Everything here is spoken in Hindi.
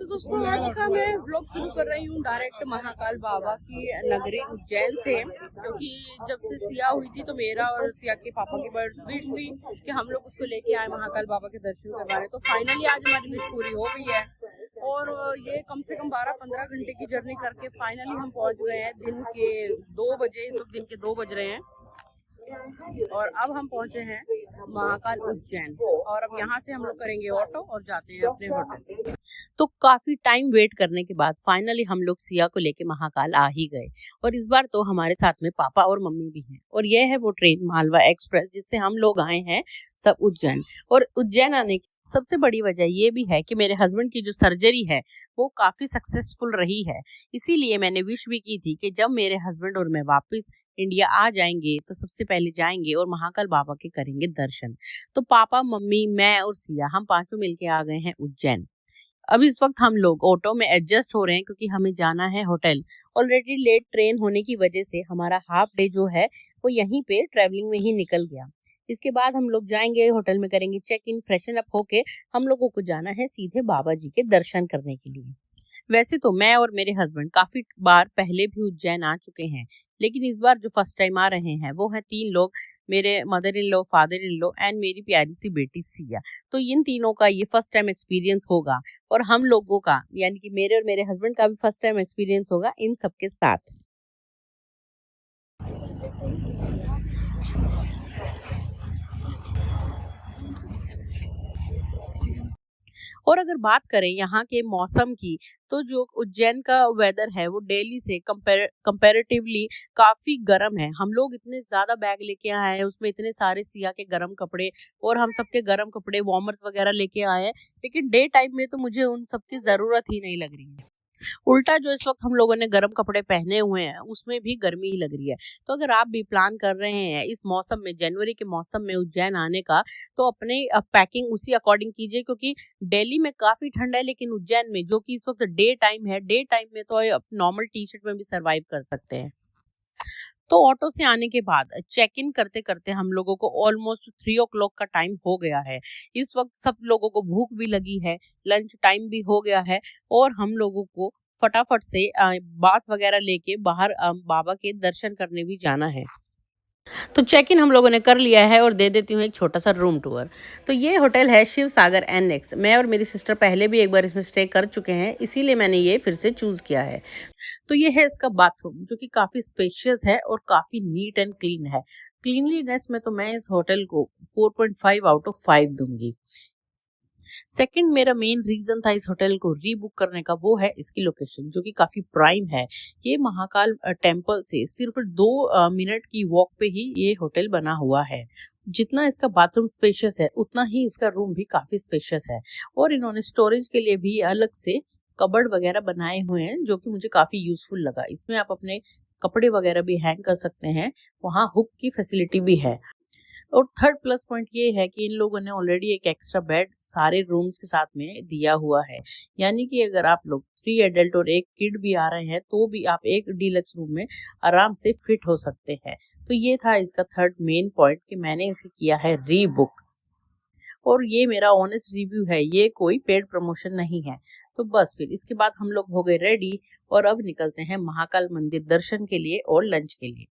तो दोस्तों आज का मैं व्लॉग शुरू कर रही हूँ डायरेक्ट महाकाल बाबा की नगरी उज्जैन से, क्योंकि जब से सिया हुई थी तो मेरा और सिया के पापा की बड़ी विश थी कि हम लोग उसको लेके आए महाकाल बाबा के दर्शन करवाने। तो फाइनली आज हमारी विश पूरी हो गई है और ये कम से कम 12-15 घंटे की जर्नी करके फाइनली हम पहुंच गए हैं दिन के 2 बजे। इस वक्त दिन के 2 बज रहे हैं और अब हम पहुंचे हैं महाकाल उज्जैन और अब यहाँ से हम लोग करेंगे ऑटो और जाते हैं अपने होटल। तो काफी टाइम वेट करने के बाद फाइनली हम लोग सिया को लेके महाकाल आ ही गए और इस बार तो हमारे साथ में पापा और मम्मी भी हैं और यह है वो ट्रेन मालवा एक्सप्रेस जिससे हम लोग आए हैं सब उज्जैन। और उज्जैन आने की सबसे बड़ी वजह ये भी है कि मेरे हस्बैंड की जो सर्जरी है वो काफी सक्सेसफुल रही है, इसीलिए मैंने विश भी की थी कि जब मेरे हस्बैंड और मैं वापस इंडिया आ जाएंगे तो सबसे पहले जाएंगे और महाकाल बाबा के करेंगे दर्शन। तो पापा मम्मी मैं और सिया हम पांचों मिलके आ गए हैं उज्जैन। अब इस वक्त हम लोग ऑटो में एडजस्ट हो रहे हैं क्योंकि हमें जाना है होटल। ऑलरेडी लेट ट्रेन होने की वजह से हमारा हाफ डे जो है वो यहीं पे ट्रेवलिंग में ही निकल गया। इसके बाद हम लोग जाएंगे होटल में, करेंगे चेक इन, फ्रेशन अप होके हम लोगों को जाना है सीधे बाबा जी के दर्शन करने के लिए। वैसे तो मैं और मेरे हस्बैंड काफी बार पहले भी उज्जैन आ चुके हैं, लेकिन इस बार जो फर्स्ट टाइम आ रहे हैं वो हैं 3 लोग, मेरे mother in law, father in law and मेरी प्यारी सी बेटी सिया। तो इन तीनों का ये फर्स्ट टाइम एक्सपीरियंस होगा और हम लोगों का यानी कि मेरे और मेरे हस्बैंड का भी फर्स्ट टाइम एक्सपीरियंस होगा इन सबके साथ। और अगर बात करें यहाँ के मौसम की तो जो उज्जैन का वेदर है वो दिल्ली से कंपैरेटिवली काफी गर्म है। हम लोग इतने ज्यादा बैग लेके आए हैं, उसमें इतने सारे सिया के गर्म कपड़े और हम सबके गर्म कपड़े वार्मर्स वगैरह लेके आए हैं, लेकिन डे टाइम में तो मुझे उन सबकी जरूरत ही नहीं लग रही है। उल्टा जो इस वक्त हम लोगों ने गर्म कपड़े पहने हुए हैं उसमें भी गर्मी ही लग रही है। तो अगर आप भी प्लान कर रहे हैं इस मौसम में, जनवरी के मौसम में उज्जैन आने का, तो अपने पैकिंग उसी अकॉर्डिंग कीजिए, क्योंकि दिल्ली में काफी ठंड है लेकिन उज्जैन में जो कि इस वक्त डे टाइम है, डे टाइम में तो आप नॉर्मल टी शर्ट में भी सरवाइव कर सकते हैं। तो ऑटो से आने के बाद चेक इन करते करते हम लोगों को ऑलमोस्ट 3 o'clock का टाइम हो गया है। इस वक्त सब लोगों को भूख भी लगी है, लंच टाइम भी हो गया है और हम लोगों को फटाफट से बाथ वगैरह लेके बाहर बाबा के दर्शन करने भी जाना है। तो चेक इन हम लोगों ने कर लिया है और दे देती हूँ एक छोटा सा रूम टूर। तो ये होटल है शिव सागर एनेक्स। मैं और मेरी सिस्टर पहले भी एक बार इसमें स्टे कर चुके हैं, इसीलिए मैंने ये फिर से चूज किया है। तो ये है इसका बाथरूम जो कि काफी स्पेशियस है और काफी नीट एंड क्लीन है। क्लीनलीनेस में तो मैं इस होटल को 4.5 आउट ऑफ 5 दूंगी। सेकंड मेरा मेन रीजन था इस होटल को रीबुक करने का, वो है इसकी लोकेशन जो कि काफी प्राइम है। ये महाकाल टेम्पल से सिर्फ 2 मिनट की वॉक पे ही ये होटल बना हुआ है। जितना इसका बाथरूम स्पेशियस है उतना ही इसका रूम भी काफी स्पेशियस है और इन्होंने स्टोरेज के लिए भी अलग से कबर्ड वगैरह बनाए हुए हैं जो कि मुझे काफी यूजफुल लगा। इसमें आप अपने कपड़े वगैरह भी हैंग कर सकते हैं, वहाँ हुक की फैसिलिटी भी है। और थर्ड प्लस पॉइंट ये है कि इन लोगों ने ऑलरेडी एक एक्स्ट्रा बेड सारे रूम्स के साथ में दिया हुआ है, यानी कि अगर आप लोग 3 एडल्ट और एक किड भी आ रहे हैं तो भी आप एक डीलक्स रूम में आराम से फिट हो सकते हैं। तो ये था इसका थर्ड मेन पॉइंट कि मैंने इसे किया है रीबुक और ये मेरा ऑनेस्ट रिव्यू है, ये कोई पेड प्रमोशन नहीं है। तो बस फिर इसके बाद हम लोग हो गए रेडी और अब निकलते हैं महाकाल मंदिर दर्शन के लिए और लंच के लिए।